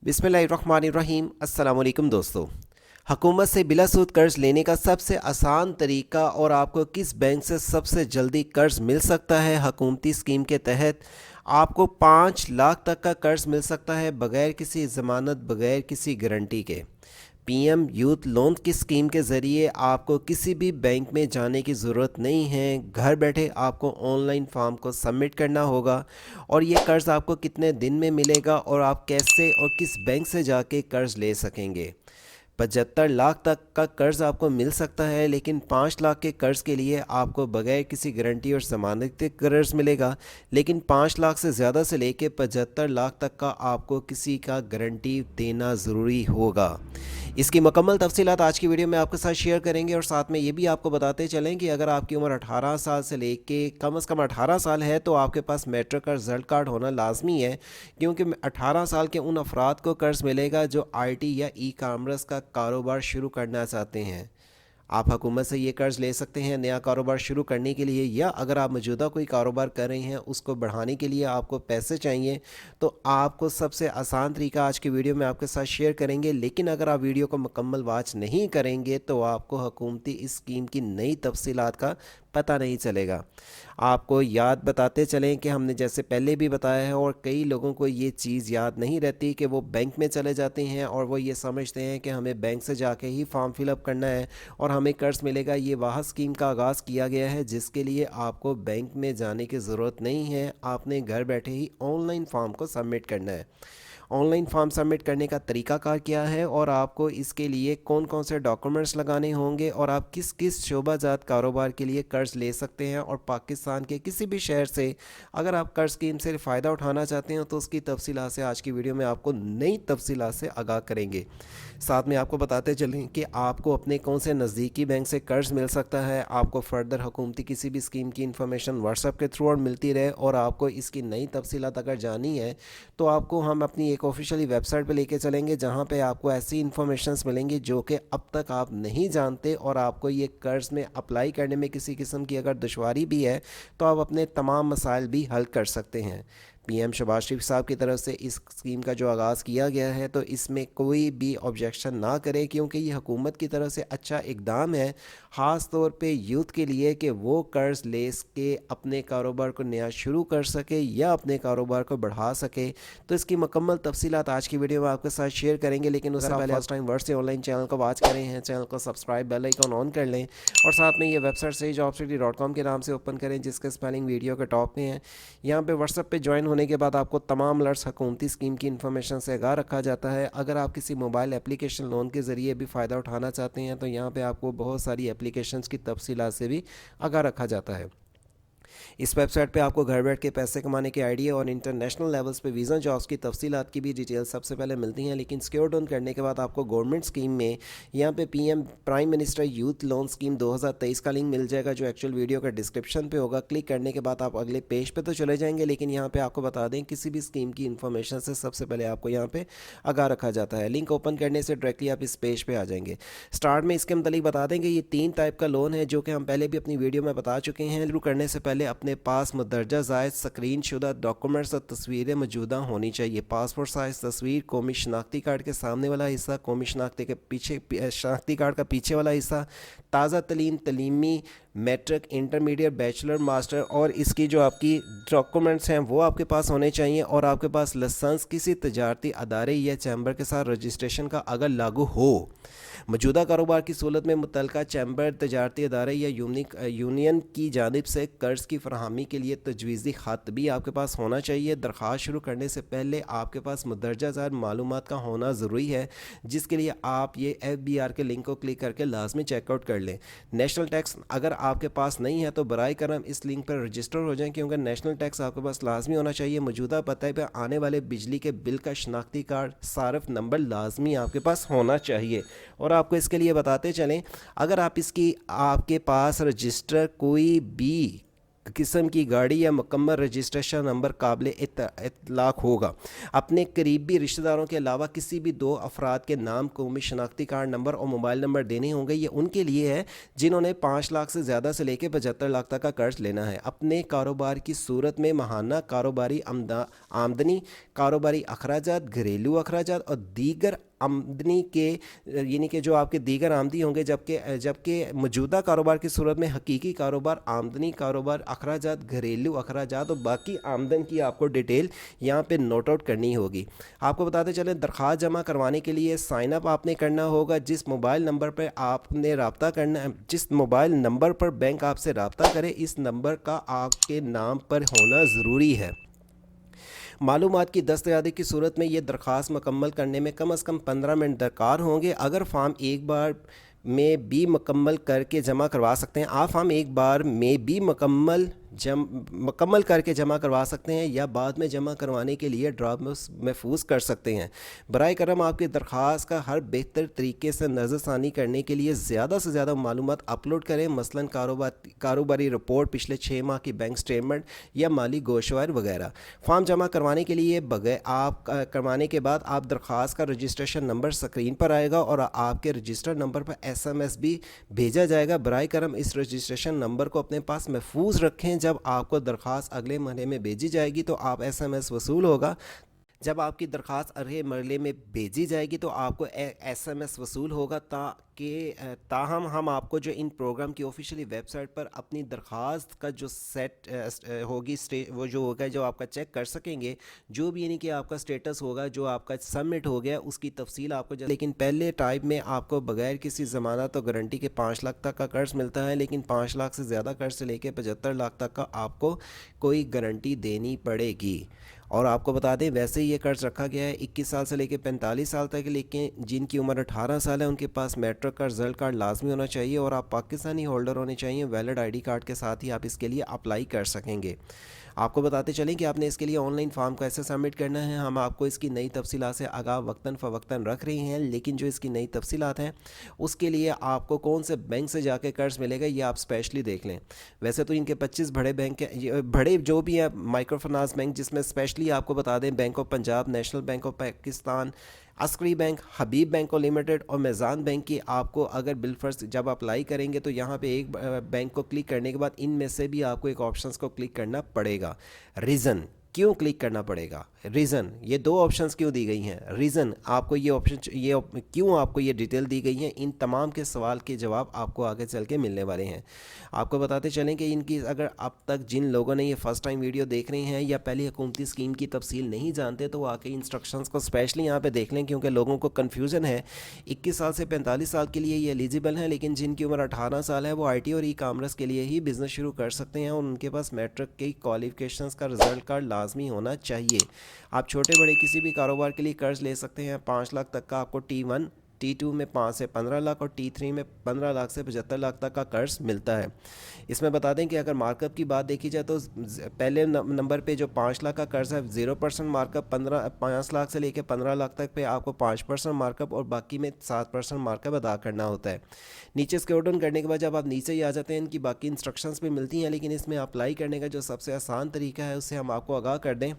बिस्मिल्लाहिर्रहमानिर्रहीम। अस्सलाम वालेकुम दोस्तों। हुकूमत से बिला सूद कर्ज़ लेने का सबसे आसान तरीका और आपको किस बैंक से सबसे जल्दी कर्ज़ मिल सकता है हुकूमती स्कीम के तहत, आपको 5 लाख तक का कर्ज़ मिल सकता है बग़ैर किसी ज़मानत, बग़ैर किसी गारंटी के। पीएम यूथ लोन की स्कीम के ज़रिए आपको किसी भी बैंक में जाने की ज़रूरत नहीं है। घर बैठे आपको ऑनलाइन फॉर्म को सबमिट करना होगा और ये कर्ज़ आपको कितने दिन में मिलेगा और आप कैसे और किस बैंक से जाके कर्ज़ ले सकेंगे। 75 लाख तक का कर्ज़ आपको मिल सकता है, लेकिन 5 लाख के कर्ज़ के लिए आपको बगैर किसी गारंटी और ज़मानत के कर्ज़ मिलेगा। लेकिन 5 लाख से ज़्यादा से लेके 75 लाख तक का आपको किसी का गारंटी देना ज़रूरी होगा। इसकी मुकम्मल तफसीलात आज की वीडियो में आपके साथ शेयर करेंगे और साथ में ये भी आपको बताते चलें कि अगर आपकी उम्र 18 साल से लेके कम से कम 18 साल है तो आपके पास मैट्रिक का रिज़ल्ट कार्ड होना लाजमी है, क्योंकि 18 साल के उन अफराद को कर्ज़ मिलेगा जो आईटी या ई कामर्स का कारोबार शुरू करना चाहते हैं। आप हुकूमत से ये कर्ज़ ले सकते हैं नया कारोबार शुरू करने के लिए, या अगर आप मौजूदा कोई कारोबार कर रहे हैं उसको बढ़ाने के लिए आपको पैसे चाहिए, तो आपको सबसे आसान तरीका आज की वीडियो में आपके साथ शेयर करेंगे। लेकिन अगर आप वीडियो को मुकम्मल वॉच नहीं करेंगे तो आपको हुकूमती इस स्कीम की नई तफसीलात का पता नहीं चलेगा। आपको याद बताते चलें कि हमने जैसे पहले भी बताया है और कई लोगों को ये चीज़ याद नहीं रहती कि वो बैंक में चले जाते हैं और वो ये समझते हैं कि हमें बैंक से जाके ही फॉर्म फिलअप करना है और हमें कर्ज़ मिलेगा। ये वह स्कीम का आगाज़ किया गया है जिसके लिए आपको बैंक में जाने की ज़रूरत नहीं है, आपने घर बैठे ही ऑनलाइन फॉर्म को सबमिट करना है। ऑनलाइन फॉर्म सबमिट करने का तरीकाकार क्या है और आपको इसके लिए कौन कौन से डॉक्यूमेंट्स लगाने होंगे और आप किस किस शोबाजात कारोबार के लिए कर्ज़ ले सकते हैं, और पाकिस्तान के किसी भी शहर से अगर आप कर्ज़ स्कीम से फ़ायदा उठाना चाहते हैं तो उसकी तफसीलात से आज की वीडियो में आपको नई तफसीलात से आगाह करेंगे। साथ में आपको बताते चलें कि आपको अपने कौन से नज़दीकी बैंक से कर्ज़ मिल सकता है। आपको फ़र्दर हुकूमती किसी भी स्कीम की इन्फॉर्मेशन व्हाट्सएप के थ्रू और मिलती रहे, और आपको इसकी नई तफसीलात अगर जानी है तो आपको हम अपनी एक ऑफिशियली वेबसाइट पे लेके चलेंगे जहां पे आपको ऐसी इन्फॉर्मेशंस मिलेंगी जो कि अब तक आप नहीं जानते, और आपको ये कर्ज़ में अप्लाई करने में किसी किस्म की अगर दुश्वारी भी है तो आप अपने तमाम मसाइल भी हल कर सकते हैं। पीएम शहबाज शरीफ साहब की तरफ से इस स्कीम का जो आगाज़ किया गया है तो इसमें कोई भी ऑब्जेक्शन ना करे, क्योंकि ये हुकूमत की तरफ से अच्छा इकदाम है, ख़ास तौर पे यूथ के लिए, कि वो कर्ज़ ले के अपने कारोबार को नया शुरू कर सके या अपने कारोबार को बढ़ा सके। तो इसकी मुकम्मल तफसीलात आज की वीडियो में आपके साथ शेयर करेंगे, लेकिन उससे पहले फर्स्ट टाइम वर्ड से ऑनलाइन चैनल को वॉच करें हैं, चैनल को सब्सक्राइब, बेल आइकन ऑन कर लें, और साथ में ये वेबसाइट SageJobStreet.com के नाम से ओपन करें जिसके स्पेलिंग वीडियो के टॉप में है। यहाँ पे व्हाट्सएप पे ज्वाइन होने के बाद आपको तमाम अलर्ट्स हुकूमती स्कीम की इन्फॉर्मेशन से आगाह रखा जाता है। अगर आप किसी मोबाइल एप्लीकेशन लोन के ज़रिए भी फ़ायदा उठाना चाहते हैं तो यहाँ पे आपको बहुत सारी एप्लीकेशंस की तफसीलात से भी आगाह रखा जाता है। इस वेबसाइट पे आपको घर बैठ के पैसे कमाने के आइडिया और इंटरनेशनल लेवल्स पे वीज़ा जॉब्स की तफसीलात की भी डिटेल्स सबसे पहले मिलती हैं। लेकिन सिक्योर डाउन करने के बाद आपको गवर्नमेंट स्कीम में यहाँ पे PM prime minister youth loan scheme 2023 का लिंक मिल जाएगा जो एक्चुअल वीडियो का डिस्क्रिप्शन पे होगा। क्लिक करने के बाद आप अगले पेज पे तो चले जाएंगे, लेकिन यहाँ पे आपको बता दें किसी भी स्कीम की इन्फॉर्मेशन से सबसे पहले आपको यहाँ पे आगाह रखा जाता है। लिंक ओपन करने से डायरेक्टली आप इस पेज पे आ जाएंगे। स्टार्ट में इसके मतलब बता देंगे ये 3 टाइप का लोन है जो कि हम पहले भी अपनी वीडियो में बता चुके हैं। शुरू करने से पहले अपने पास दर्जा जायद स्क्रीन शुदा डॉक्यूमेंट्स और तस्वीरें मौजूदा होनी चाहिए। पासपोर्ट साइज तस्वीर, कौमी शनाख्ती कार्ड के सामने वाला हिस्सा, कौमी शनाख्ती के पीछे शनाख्ती कार्ड का पीछे वाला हिस्सा, ताज़ा तलीन तलीमी मैट्रिक, इंटरमीडिएट, बैचलर, मास्टर, और इसकी जो आपकी डॉक्यूमेंट्स हैं वो आपके पास होने चाहिए, और आपके पास लाइसेंस किसी तजारती अदारे या चैम्बर के साथ रजिस्ट्रेशन का अगर लागू हो। मौजूदा कारोबार की सूरत में मुतलका चैम्बर, तजारती अदारे या यूनियन की जानिब से कर्ज़ की फरहमी के लिए तजवीज़ी ख़त भी आपके पास होना चाहिए। दरख्वास्त शुरू करने से पहले आपके पास मुंदरजा ज़ात मालूमात का होना ज़रूरी है, जिसके लिए आप ये FBR के लिंक को क्लिक करके लाजमी चेकआउट कर लें। नेशनल टैक्स अगर आपके पास नहीं है तो बराए करम इस लिंक पर रजिस्टर हो जाएं, क्योंकि नेशनल टैक्स आपके पास लाजमी होना चाहिए। मौजूदा पते पर आने वाले बिजली के बिल का शनाख्ती कार्ड, सारफ नंबर लाजमी आपके पास होना चाहिए। और आपको इसके लिए बताते चलें, अगर आप इसकी आपके पास रजिस्टर कोई भी किस्म की गाड़ी या मुकम्मल रजिस्ट्रेशन नंबर काबिल इतलाक़ होगा। अपने करीबी रिश्तेदारों के अलावा किसी भी दो अफराद के नाम, कौमी शनाख्ती कार्ड नंबर और मोबाइल नंबर देने होंगे। ये उनके लिए है जिन्होंने 5 लाख से ज़्यादा से लेकर 75 लाख तक का कर्ज लेना है। अपने कारोबार की सूरत में माहाना कारोबारी आमदनी, कारोबारी अखराजात, घरेलू अखराजात और दीगर आमदनी के यानी कि जो आपके दीगर आमदनी होंगे, जबकि जबकि मौजूदा कारोबार की सूरत में हकीकी कारोबार आमदनी, कारोबार अखराजात, घरेलू अखराजात और बाकी आमदन की आपको डिटेल यहाँ पे नोट आउट करनी होगी। आपको बताते चलें, दरख्वास्त जमा करवाने के लिए साइन अप आपने करना होगा। जिस मोबाइल नंबर पर आपने रब्ता करना, जिस मोबाइल नंबर पर बैंक आपसे रब्ता करे, इस नंबर का आपके नाम पर होना ज़रूरी है। मालूमात की दस्तयाबी की सूरत में ये दरख्वास्त मुकम्मल करने में कम से कम 15 मिनट दरकार होंगे। अगर फॉर्म एक बार में भी मुकम्मल करके जमा करवा सकते हैं, आप फॉर्म एक बार में भी मुकम्मल करके जमा करवा सकते हैं या बाद में जमा करवाने के लिए ड्राफ्ट महफूज कर सकते हैं। बराए करम आपकी दरख्वास्त का हर बेहतर तरीके से नज़रसानी करने के लिए ज़्यादा से ज़्यादा मालूमात अपलोड करें, मसलन कारोबारी रिपोर्ट, पिछले 6 माह की बैंक स्टेटमेंट या माली गोशवार वगैरह। फॉर्म जमा करवाने के लिए करवाने के बाद आप दरख्वास्त का रजिस्ट्रेशन नंबर स्क्रीन पर आएगा और आपके रजिस्टर्ड नंबर पर SMS भी भेजा जाएगा। बराए करम इस रजिस्ट्रेशन नंबर को अपने पास महफूज रखें। जब आपको दरख्वास्त अगले महीने में भेजी जाएगी तो आप SMS वसूल होगा। जब आपकी दरख्वास्त अगले मरले में भेजी जाएगी तो आपको SMS वसूल होगा। ताहम हम आपको जो इन प्रोग्राम की ऑफिशियली वेबसाइट पर अपनी दरख्वास्त का जो सेट होगी वो जो होगा, जो आपका चेक कर सकेंगे, जो भी यानी कि आपका स्टेटस होगा, जो आपका सबमिट हो गया उसकी तफसील आपको लेकिन पहले टाइप में आपको बगैर किसी ज़मानत और गारंटी के 5 लाख तक का कर्ज मिलता है, लेकिन 5 लाख से ज़्यादा कर्ज से लेकर 75 लाख तक का आपको कोई गारंटी देनी पड़ेगी। और आपको बता दें, वैसे ही ये कर्ज रखा गया है 21 साल से लेकर 45 साल तक, लेकिन जिनकी उम्र 18 साल है उनके पास मैट्रिक का रिजल्ट कार्ड लाजमी होना चाहिए और आप पाकिस्तानी होल्डर होने चाहिए। वैलिड ID कार्ड के साथ ही आप इसके लिए अप्लाई कर सकेंगे। आपको बताते चलें कि आपने इसके लिए ऑनलाइन फॉर्म कैसे सबमिट करना है। हम आपको इसकी नई तफसीलात से आगाह वक्तन फ़वक्तन रख रही हैं, लेकिन जो इसकी नई तफसीलात हैं उसके लिए आपको कौन से बैंक से जाके कर्ज मिलेगा ये आप स्पेशली देख लें। वैसे तो इनके 25 बड़े बैंक हैं, बड़े जो भी हैं माइक्रो फाइनेंस बैंक, जिसमें स्पेशली आपको बता दें bank of Punjab, national bank of Pakistan, Askari bank, Habib bank limited और मैज़ान बैंक की आपको अगर बिलफर्स जब अप्लाई करेंगे तो यहाँ पे एक बैंक को क्लिक करने के बाद इनमें से भी आपको एक ऑप्शंस को क्लिक करना पड़ेगा। रीज़न क्यों क्लिक करना पड़ेगा, रीज़न ये 2 ऑप्शंस क्यों दी गई हैं, रीज़न आपको ये ऑप्शन क्यों आपको ये डिटेल दी गई हैं, इन तमाम के सवाल के जवाब आपको आगे चल के मिलने वाले हैं। आपको बताते चलें कि इनकी अगर अब तक जिन लोगों ने ये फ़र्स्ट टाइम वीडियो देख रहे हैं या पहले हुकूमती स्कीम की तफसील नहीं जानते तो आके इंस्ट्रक्शंस को स्पेशली यहाँ पे देख लें, क्योंकि लोगों को कन्फ्यूज़न है। 21 साल से 45 साल के लिए ये एलिजिबल हैं, लेकिन जिनकी उम्र 18 साल है वो IT और ई-कॉमर्स के लिए ही बिज़नेस शुरू कर सकते हैं और उनके पास मैट्रिक की क्वालिफिकेशंस का रिजल्ट कार्ड लाजमी होना चाहिए। आप छोटे बड़े किसी भी कारोबार के लिए कर्ज ले सकते हैं। 5 लाख तक का आपको T1, T2 में 5 से 15 लाख और T3 में 15 लाख से 75 लाख तक का कर्ज मिलता है। इसमें बता दें कि अगर मार्कअप की बात देखी जाए तो पहले नंबर पे जो 5 लाख का कर्ज है 0% मार्कअप, 5 लाख से लेकर 15 लाख तक पे आपको 5% मार्कअप और बाकी में 7% मार्कअप अदा करना होता है। नीचे स्क्रॉल डाउन करने के बाद जब आप नीचे ही आ जाते हैं, इनकी बाकी इंस्ट्रक्शंस भी मिलती हैं, लेकिन इसमें अप्लाई करने का जो सबसे आसान तरीका है उससे हम आपको आगाह कर दें।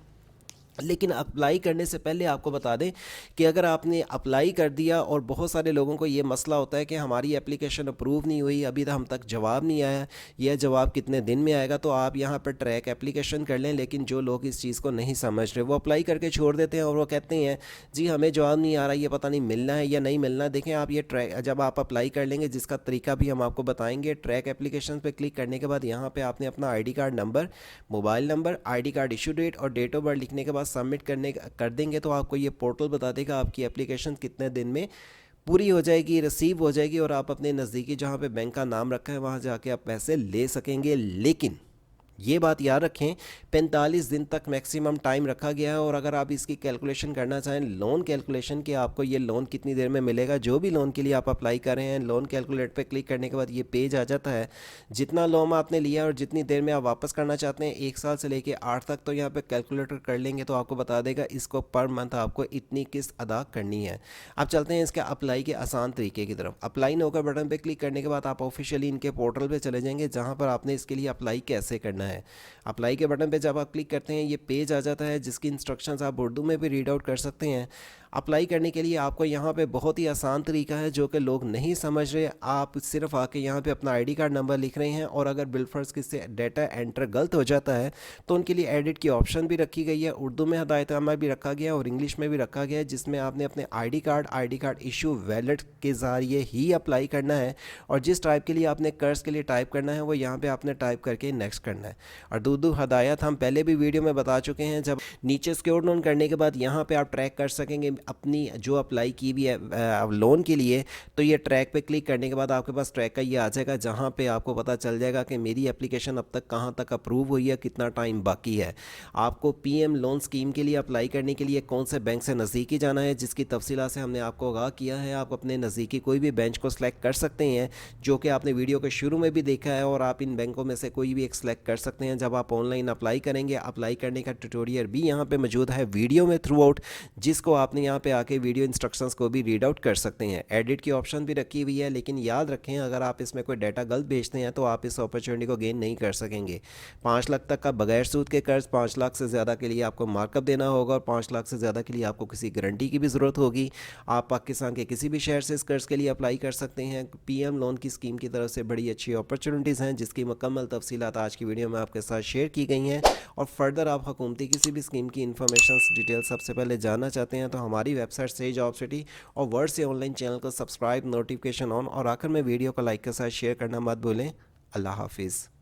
लेकिन अप्लाई करने से पहले आपको बता दें कि अगर आपने अप्लाई कर दिया और बहुत सारे लोगों को ये मसला होता है कि हमारी एप्लीकेशन अप्रूव नहीं हुई, अभी तक हम तक जवाब नहीं आया, यह जवाब कितने दिन में आएगा, तो आप यहाँ पर ट्रैक एप्लीकेशन कर लें। लेकिन जो लोग इस चीज़ को नहीं समझ रहे वो अप्लाई करके छोड़ देते हैं और वो कहते हैं जी हमें जवाब नहीं आ रहा, ये पता नहीं मिलना है या नहीं मिलना। देखें आप ये ट्रैक जब आप अप्लाई कर लेंगे, जिसका तरीका भी हम आपको बताएंगे, ट्रैक एप्लीकेशन पर क्लिक करने के बाद यहाँ पर आपने अपना ID card number, mobile number, ID card issue date और डेट ऑफ बर्थ लिखने के बाद सबमिट कर देंगे तो आपको ये पोर्टल बता देगा आपकी एप्लीकेशन कितने दिन में पूरी हो जाएगी, रिसीव हो जाएगी और आप अपने नज़दीकी जहाँ पे बैंक का नाम रखा है वहाँ जाके आप पैसे ले सकेंगे। लेकिन ये बात याद रखें 45 दिन तक मैक्सिमम टाइम रखा गया है। और अगर आप इसकी कैलकुलेशन करना चाहें, लोन कैलकुलेशन कि आपको ये लोन कितनी देर में मिलेगा, जो भी लोन के लिए आप अप्लाई कर रहे हैं, लोन कैलकुलेट पे क्लिक करने के बाद ये पेज आ जाता है, जितना लोन आपने लिया और जितनी देर में आप वापस करना चाहते हैं, 1 साल से लेकर 8 तक, तो यहाँ पर कैलकुलेटर कर लेंगे तो आपको बता देगा इसको पर मंथ आपको इतनी किस्त अदा करनी है। अब चलते हैं इसके अप्लाई के आसान तरीके की तरफ। अप्लाई नो का बटन पर क्लिक करने के बाद आप ऑफिशियली इनके पोर्टल पर चले जाएंगे, जहाँ पर आपने इसके लिए अप्लाई कैसे करना है। अप्लाई के बटन पे जब आप क्लिक करते हैं ये पेज आ जाता है जिसकी इंस्ट्रक्शंस आप उर्दू में भी रीड आउट कर सकते हैं। अप्लाई करने के लिए आपको यहाँ पे बहुत ही आसान तरीका है जो कि लोग नहीं समझ रहे। आप सिर्फ आके यहाँ पे अपना आईडी कार्ड नंबर लिख रहे हैं और अगर बिलफर्ज किससे डाटा एंटर गलत हो जाता है तो उनके लिए एडिट की ऑप्शन भी रखी गई है। उर्दू में हदायतनामा भी रखा गया है और इंग्लिश में भी रखा गया है जिसमें आपने अपने I D card issue valid के ज़रिए ही अप्लाई करना है और जिस टाइप के लिए आपने कर्ज के लिए टाइप करना है वो यहाँ पे आपने टाइप करके नेक्स्ट करना है। और दूर हदायत हम पहले भी वीडियो में बता चुके हैं। जब नीचे स्क्रॉल डाउन करने के बाद यहाँ पे आप ट्रैक कर सकेंगे अपनी जो अप्लाई की भी है लोन के लिए, तो ये ट्रैक पे क्लिक करने के बाद आपके पास ट्रैक का ये आ जाएगा जहाँ पे आपको पता चल जाएगा कि मेरी एप्लीकेशन अब तक कहाँ तक अप्रूव हुई है, कितना टाइम बाकी है। आपको पीएम लोन स्कीम के लिए अप्लाई करने के लिए कौन से बैंक से नज़दीकी जाना है जिसकी तफसीलात से हमने आपको आगाह किया है। आप अपने नज़दीकी कोई भी बैंक को सिलेक्ट कर सकते हैं जो कि आपने वीडियो के शुरू में भी देखा है और आप इन बैंकों में से कोई भी एक सिलेक्ट कर सकते हैं। जब आप ऑनलाइन अप्लाई करेंगे अप्लाई करने का ट्यूटोरियल भी यहाँ पे मौजूद है वीडियो में थ्रू आउट, जिसको आपने यहाँ पे आके वीडियो इंस्ट्रक्शंस को भी रीड आउट कर सकते हैं। एडिट की ऑप्शन भी रखी हुई है, लेकिन याद रखें अगर आप इसमें कोई डाटा गलत भेजते हैं तो आप इस अपॉर्चुनिटी को गेन नहीं कर सकेंगे। 5 लाख तक का बगैर सूद के कर्ज, 5 लाख से ज़्यादा के लिए आपको मार्कअप देना होगा और 5 लाख से ज़्यादा के लिए आपको किसी गारंटी की भी ज़रूरत होगी। आप पाकिस्तान के किसी भी शहर से इस कर्ज के लिए अप्लाई कर सकते हैं। पीएम लोन की स्कीम की तरफ से बड़ी अच्छी अपॉर्चुनिटीज़ हैं जिसकी मुकम्मल तफसीलात आज की वीडियो में आपके साथ शेयर की गई हैं। और फर्दर आप हुकूमती किसी भी स्कीम की इन्फॉर्मेशन डिटेल सबसे पहले जानना चाहते हैं तो हमारी वेबसाइट से जॉब सिटी और वर्ड से ऑनलाइन चैनल को सब्सक्राइब, नोटिफिकेशन ऑन और आखिर में वीडियो को लाइक के साथ शेयर करना मत भूलें। अल्लाह हाफिज़।